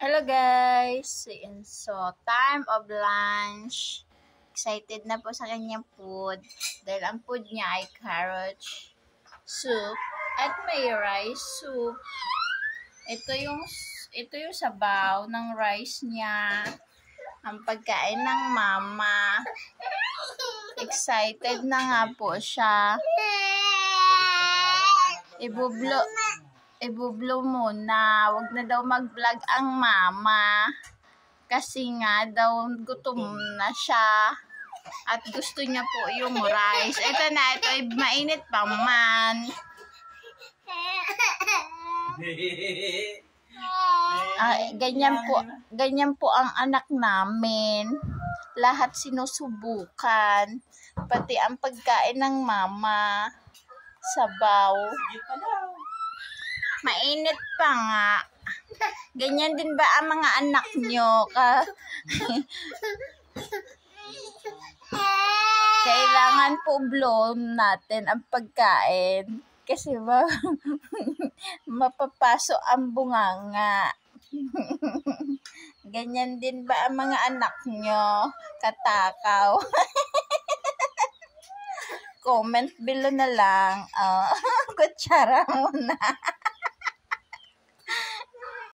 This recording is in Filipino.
Hello guys! So, time of lunch. Excited na po sa kanyang food. Dahil ang food niya ay carrot soup at may rice soup. Ito yung sabaw ng rice niya. Ang pagkain ng mama. Excited na nga po siya. Ibublo muna. Wag na daw mag-vlog ang mama. Kasi nga daw gutom na siya. At gusto niya po yung rice. Ito na, ito ay mainit pa man. Ganyan po ang anak namin. Lahat sinusubukan. Pati ang pagkain ng mama. Sabaw. Mainit pa nga. Ganyan din ba ang mga anak nyo? Kailangan po blow natin ang pagkain. Kasi mapapasok ang bunganga. Ganyan din ba ang mga anak nyo? Katakaw. Comment below na lang. Kutsara muna.